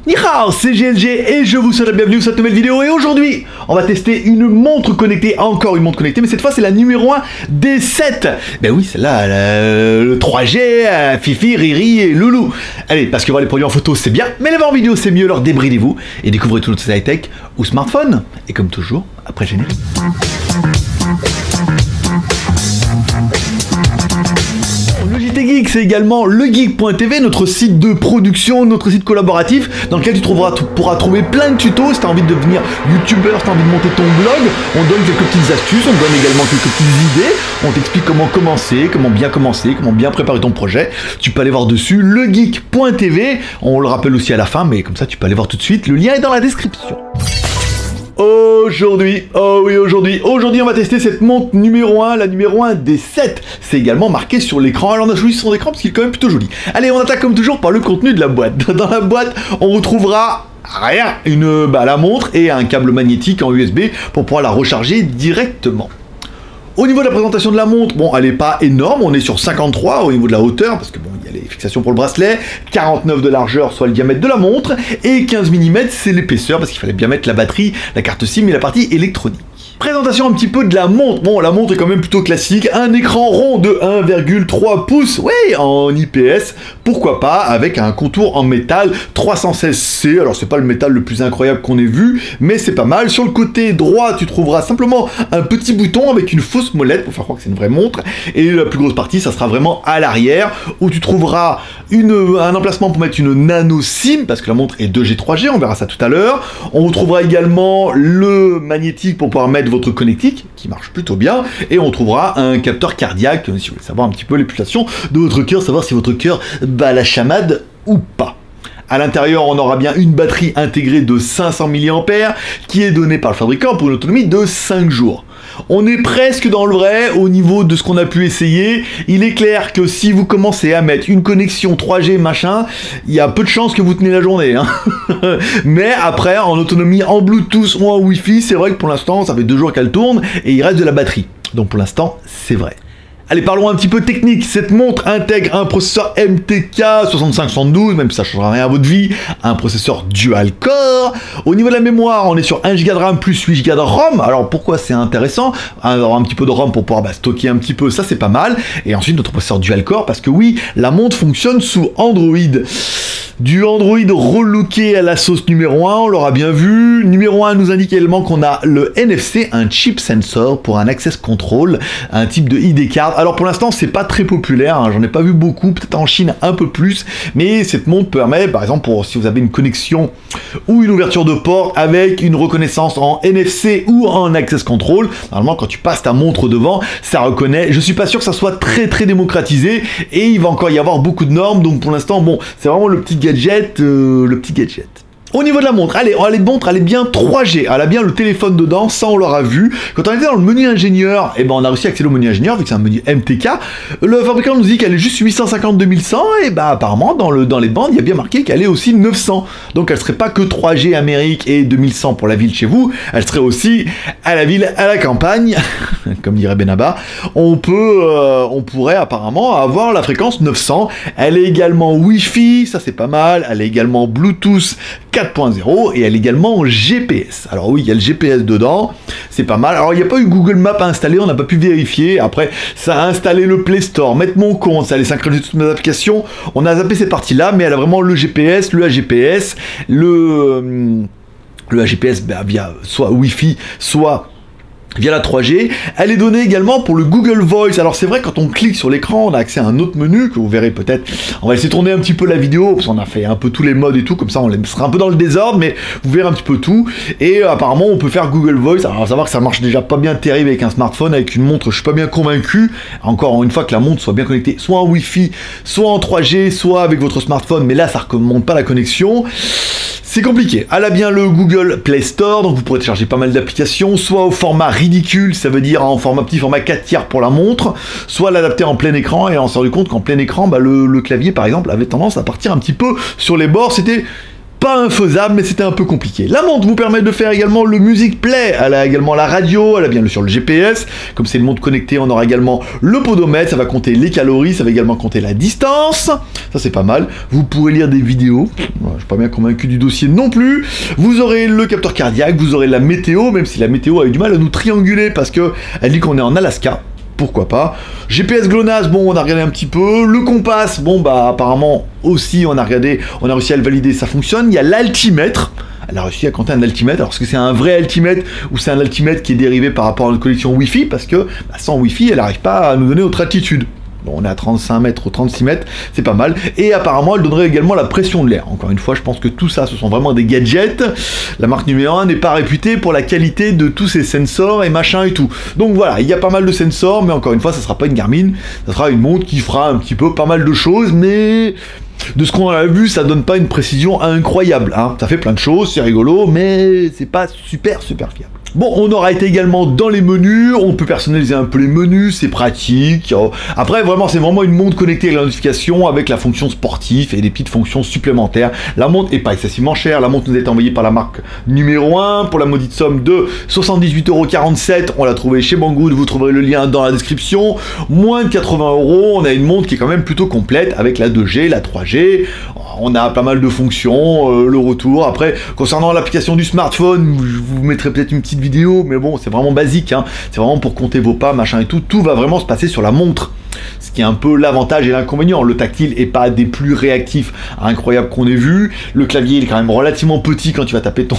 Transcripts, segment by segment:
Ni hao, c'est GLG et je vous souhaite la bienvenue sur cette nouvelle vidéo. Et aujourd'hui, on va tester une montre connectée, encore une montre connectée, mais cette fois c'est la numéro 1 des 7. Ben oui, celle-là, le 3G, Fifi, Riri et Loulou. Allez, parce que voir les produits en photo c'est bien, mais les voir en vidéo c'est mieux, alors débridez-vous et découvrez tout notre high-tech ou smartphone. Et comme toujours, après générique. Geek, c'est également legeek.tv, notre site de production, notre site collaboratif dans lequel tu pourras trouver plein de tutos. Si tu as envie de devenir youtubeur, si tu as envie de monter ton blog, on donne quelques petites astuces, on donne également quelques petites idées, on t'explique comment commencer, comment bien préparer ton projet. Tu peux aller voir dessus legeek.tv, on le rappelle aussi à la fin, mais comme ça tu peux aller voir tout de suite, le lien est dans la description. Aujourd'hui, aujourd'hui on va tester cette montre numéro 1, la numéro 1 des 7. C'est également marqué sur l'écran, alors on a choisi son écran parce qu'il est quand même plutôt joli. Allez, on attaque comme toujours par le contenu de la boîte. Dans la boîte, on retrouvera rien, la montre et un câble magnétique en USB pour pouvoir la recharger directement. Au niveau de la présentation de la montre, bon, elle n'est pas énorme, on est sur 53 au niveau de la hauteur, parce que bon, il y a les fixations pour le bracelet, 49 de largeur, soit le diamètre de la montre, et 15 mm, c'est l'épaisseur, parce qu'il fallait bien mettre la batterie, la carte SIM et la partie électronique. Présentation un petit peu de la montre. Bon, la montre est quand même plutôt classique. Un écran rond de 1,3 pouces. Oui, en IPS. Pourquoi pas, avec un contour en métal 316C. Alors, c'est pas le métal le plus incroyable qu'on ait vu, mais c'est pas mal. Sur le côté droit, tu trouveras simplement un petit bouton avec une fausse molette pour faire croire que c'est une vraie montre. Et la plus grosse partie, ça sera vraiment à l'arrière, où tu trouveras un emplacement pour mettre une nano SIM, parce que la montre est 2G, 3G. On verra ça tout à l'heure. On retrouvera également le magnétique pour pouvoir mettre votre connectique, qui marche plutôt bien, et on trouvera un capteur cardiaque, si vous voulez savoir un petit peu les pulsations de votre cœur, savoir si votre cœur bat la chamade ou pas. À l'intérieur, on aura bien une batterie intégrée de 500 mAh qui est donnée par le fabricant pour une autonomie de 5 jours. On est presque dans le vrai au niveau de ce qu'on a pu essayer. Il est clair que si vous commencez à mettre une connexion 3G machin, il y a peu de chances que vous tenez la journée. Hein. Mais après, en autonomie en Bluetooth ou en Wi-Fi, c'est vrai que pour l'instant, ça fait 2 jours qu'elle tourne et il reste de la batterie. Donc pour l'instant, c'est vrai. Allez, parlons un petit peu technique. Cette montre intègre un processeur MTK 6572, même si ça ne changera rien à votre vie, un processeur dual-core. Au niveau de la mémoire, on est sur 1 Go de RAM plus 8 Go de ROM. Alors pourquoi c'est intéressant? Alors un petit peu de ROM pour pouvoir stocker un petit peu, ça c'est pas mal. Et ensuite notre processeur dual-core, parce que oui, la montre fonctionne sous Android. Du Android relooké à la sauce numéro 1, on l'aura bien vu. Numéro 1 nous indique également qu'on a le NFC, un chip sensor pour un access control, un type de ID card. Alors pour l'instant c'est pas très populaire, hein, j'en ai pas vu beaucoup, peut-être en Chine un peu plus, mais cette montre permet par exemple pour si vous avez une connexion ou une ouverture de port avec une reconnaissance en NFC ou en access control, normalement quand tu passes ta montre devant, ça reconnaît. Je suis pas sûr que ça soit très démocratisé et il va encore y avoir beaucoup de normes, donc pour l'instant bon, c'est vraiment le petit gadget, Au niveau de la montre, allez, montre, elle est bien 3G, elle a bien le téléphone dedans, ça on l'aura vu. Quand on était dans le menu ingénieur, et ben on a réussi à accéder au menu ingénieur, vu que c'est un menu MTK. Le fabricant nous dit qu'elle est juste 850-2100, et bah apparemment dans les bandes, il y a bien marqué qu'elle est aussi 900. Donc elle serait pas que 3G Amérique et 2100 pour la ville chez vous, elle serait aussi à la ville, à la campagne, comme dirait Benabar. On pourrait apparemment avoir la fréquence 900. Elle est également Wi-Fi, ça c'est pas mal. Elle est également Bluetooth 4.0 et elle est également en GPS. Alors oui, il y a le GPS dedans, c'est pas mal. Alors il n'y a pas eu Google Maps à installer, on n'a pas pu vérifier. Après, ça a installé le Play Store, mettre mon compte, ça allait synchroniser toutes mes applications. On a zappé cette partie-là, mais elle a vraiment le GPS, le AGPS, le AGPS via soit Wi-Fi, soit via la 3G. Elle est donnée également pour le Google Voice. Alors c'est vrai, quand on clique sur l'écran, on a accès à un autre menu que vous verrez peut-être. On va essayer de tourner un petit peu la vidéo, parce qu'on a fait un peu tous les modes et tout, comme ça on sera un peu dans le désordre, mais vous verrez un petit peu tout. Et apparemment on peut faire Google Voice. Alors à savoir que ça marche déjà pas bien terrible avec un smartphone, avec une montre, je suis pas bien convaincu. Encore une fois que la montre soit bien connectée, soit en Wi-Fi, soit en 3G, soit avec votre smartphone, mais là ça recommande pas la connexion. C'est compliqué. Elle a bien le Google Play Store, donc vous pourrez télécharger pas mal d'applications, soit au format ridicule, ça veut dire en petit format 4/3 pour la montre, soit l'adapter en plein écran, et on s'est rendu compte qu'en plein écran, le clavier par exemple avait tendance à partir un petit peu sur les bords, c'était pas infaisable, mais c'était un peu compliqué. La montre vous permet de faire également le Music Play, elle a également la radio, elle a bien sûr le GPS, comme c'est une montre connectée, on aura également le podomètre, ça va compter les calories, ça va également compter la distance, ça c'est pas mal. Vous pourrez lire des vidéos, je suis pas bien convaincu du dossier non plus. Vous aurez le capteur cardiaque, vous aurez la météo, même si la météo a eu du mal à nous trianguler parce que elle dit qu'on est en Alaska. Pourquoi pas. GPS GLONASS, bon, on a regardé un petit peu. Le Compass, bon, bah, apparemment, aussi, on a regardé, on a réussi à le valider, ça fonctionne. Il y a l'altimètre. Elle a réussi à compter un altimètre. Alors, est-ce que c'est un vrai altimètre ou c'est un altimètre qui est dérivé par rapport à une connexion Wi-Fi? Parce que bah, sans Wi-Fi, elle n'arrive pas à nous donner notre altitude. Bon, on est à 35 mètres ou 36 mètres, c'est pas mal. Et apparemment, elle donnerait également la pression de l'air. Encore une fois, je pense que tout ça, ce sont vraiment des gadgets. La marque numéro 1 n'est pas réputée pour la qualité de tous ces sensors et machin et tout. Donc voilà, il y a pas mal de sensors, mais encore une fois, ça sera pas une Garmin. Ça sera une montre qui fera un petit peu pas mal de choses, mais de ce qu'on a vu, ça donne pas une précision incroyable. Hein. Ça fait plein de choses, c'est rigolo, mais c'est pas super fiable. Bon, on aura été également dans les menus, on peut personnaliser un peu les menus, c'est pratique. Après, c'est vraiment une montre connectée avec la notification, avec la fonction sportive et des petites fonctions supplémentaires. La montre est pas excessivement chère, la montre nous a été envoyée par la marque numéro 1 pour la maudite somme de 78,47 €. On l'a trouvée chez Banggood, vous trouverez le lien dans la description. Moins de 80 €, on a une montre qui est quand même plutôt complète avec la 2G, la 3G. On a pas mal de fonctions, le retour. Après, concernant l'application du smartphone, je vous mettrai peut-être une petite vidéo, mais bon, c'est vraiment basique, hein. C'est vraiment pour compter vos pas, machin et tout. Tout va vraiment se passer sur la montre. Ce qui est un peu l'avantage et l'inconvénient. Le tactile est pas des plus réactifs incroyables qu'on ait vu. Le clavier il est quand même relativement petit quand tu vas taper ton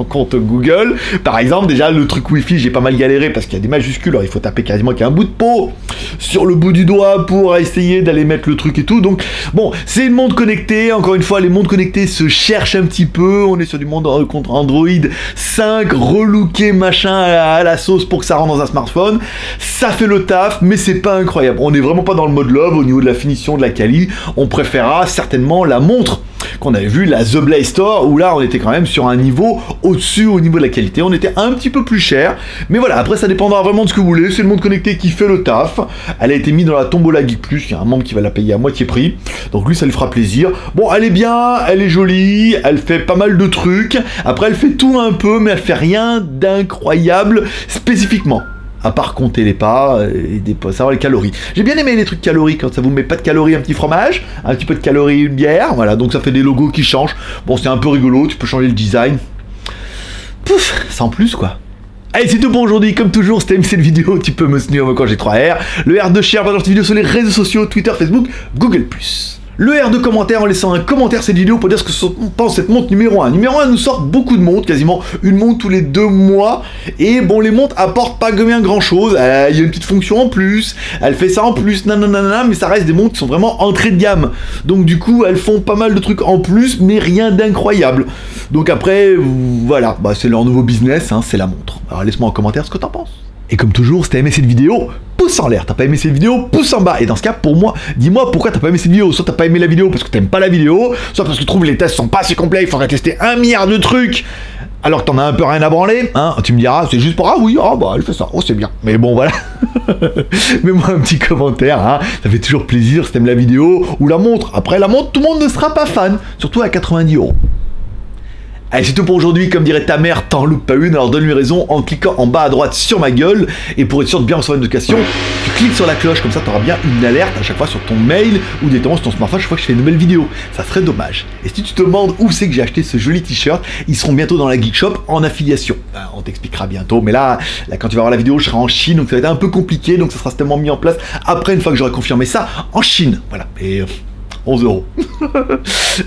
compte Google. Par exemple, déjà le truc Wi-Fi, j'ai pas mal galéré parce qu'il y a des majuscules. Alors il faut taper quasiment qu'un bout de peau sur le bout du doigt pour essayer d'aller mettre le truc et tout. Donc bon, c'est une montre connectée. Encore une fois, les montres connectées se cherchent un petit peu. On est sur du monde contre Android 5, relooké machin à la sauce pour que ça rentre dans un smartphone. Ça fait le taf, mais c'est pas incroyable. On n'est vraiment pas dans le mode love au niveau de la finition de la quali. On préférera certainement la montre qu'on avait vu, la The Blaze Store, où là on était quand même sur un niveau au-dessus au niveau de la qualité. On était un petit peu plus cher, mais voilà, après ça dépendra vraiment de ce que vous voulez. C'est une montre connectée qui fait le taf. Elle a été mise dans la Tombola Geek Plus, il y a un membre qui va la payer à moitié prix, donc lui ça lui fera plaisir. Bon, elle est bien, elle est jolie, elle fait pas mal de trucs. Après elle fait tout un peu, mais elle fait rien d'incroyable spécifiquement. À part compter les pas et savoir les calories. J'ai bien aimé les trucs caloriques, quand ça vous met pas de calories, un petit fromage, un petit peu de calories, une bière, voilà, donc ça fait des logos qui changent. Bon, c'est un peu rigolo, tu peux changer le design. Pouf, sans plus quoi. Allez, c'est tout pour aujourd'hui. Comme toujours, si t'as aimé cette vidéo, tu peux me soutenir quand j'ai 3 R. Le R de share, dans cette vidéo sur les réseaux sociaux, Twitter, Facebook, Google+. Le R de commentaire en laissant un commentaire cette vidéo pour dire ce que on pense cette montre numéro 1. Numéro 1 nous sort beaucoup de montres, quasiment une montre tous les 2 mois. Et bon, les montres apportent pas bien grand chose. Il y a une petite fonction en plus, elle fait ça en plus, nanana, mais ça reste des montres qui sont vraiment entrée de gamme. Donc du coup, elles font pas mal de trucs en plus, mais rien d'incroyable. Donc après, voilà, bah, c'est leur nouveau business, hein, c'est la montre. Alors laisse-moi en commentaire ce que t'en penses. Et comme toujours, si t'as aimé cette vidéo, pouce en l'air. T'as pas aimé cette vidéo, pouce en bas. Et dans ce cas, pour moi, dis-moi pourquoi t'as pas aimé cette vidéo. Soit t'as pas aimé la vidéo parce que t'aimes pas la vidéo, soit parce que tu trouves les tests sont pas assez complets, il faudrait tester 1 milliard de trucs. Alors que t'en as un peu rien à branler, hein. Tu me diras, c'est juste pour ah oui, ah bah elle fait ça, oh c'est bien. Mais bon voilà. Mets-moi un petit commentaire, hein. Ça fait toujours plaisir si t'aimes la vidéo ou la montre. Après la montre, tout le monde ne sera pas fan, surtout à 90 €. Allez, c'est tout pour aujourd'hui. Comme dirait ta mère, t'en loupes pas une, alors donne-lui raison en cliquant en bas à droite sur ma gueule. Et pour être sûr de bien recevoir une notification, tu cliques sur la cloche, comme ça t'auras bien une alerte à chaque fois sur ton mail ou directement sur ton smartphone chaque fois que je fais une nouvelle vidéo. Ça serait dommage. Et si tu te demandes où c'est que j'ai acheté ce joli t-shirt, ils seront bientôt dans la Geek Shop en affiliation. On t'expliquera bientôt, mais là, quand tu vas voir la vidéo, je serai en Chine, donc ça va être un peu compliqué, donc ça sera certainement mis en place après une fois que j'aurai confirmé ça en Chine. Voilà. Et 11 €.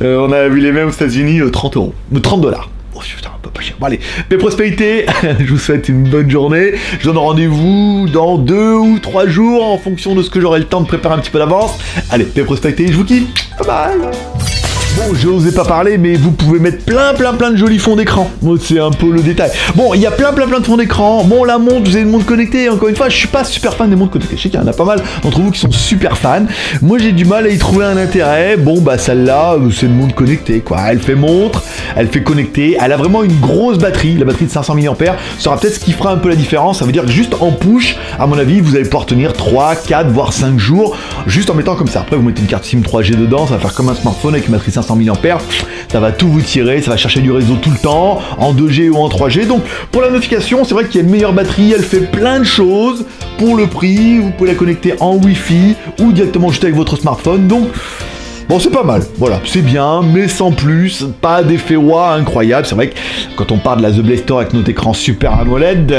On a vu les mêmes aux États-Unis, 30 €. 30 $. Oh putain, un peu pas cher. Bon allez, paix prospérité, je vous souhaite une bonne journée. Je donne rendez-vous dans 2 ou 3 jours en fonction de ce que j'aurai le temps de préparer un petit peu d'avance. Allez, paix prospérité, je vous kiffe. Bye bye. Bon, je n'osais pas parler, mais vous pouvez mettre plein de jolis fonds d'écran. C'est un peu le détail. Bon, il y a plein de fonds d'écran. Bon, la montre, vous avez une montre connectée. Encore une fois, je suis pas super fan des montres connectées. Je sais qu'il y en a pas mal d'entre vous qui sont super fans. Moi, j'ai du mal à y trouver un intérêt. Bon, bah celle-là, c'est une montre connectée, quoi. Elle fait montre, elle fait connectée. Elle a vraiment une grosse batterie. La batterie de 500 mAh sera peut-être ce qui fera un peu la différence. Ça veut dire que juste en push, à mon avis, vous allez pouvoir tenir 3, 4, voire 5 jours, juste en mettant comme ça. Après, vous mettez une carte SIM 3G dedans, ça va faire comme un smartphone avec une batterie 500 500 mAh, ça va tout vous tirer, ça va chercher du réseau tout le temps, en 2G ou en 3G. Donc pour la notification, c'est vrai qu'il y a une meilleure batterie, elle fait plein de choses. Pour le prix, vous pouvez la connecter en Wi-Fi ou directement juste avec votre smartphone. Donc bon, c'est pas mal, voilà, c'est bien, mais sans plus, pas d'effet wow incroyable. C'est vrai que quand on parle de la The Blaze Store avec notre écran Super AMOLED,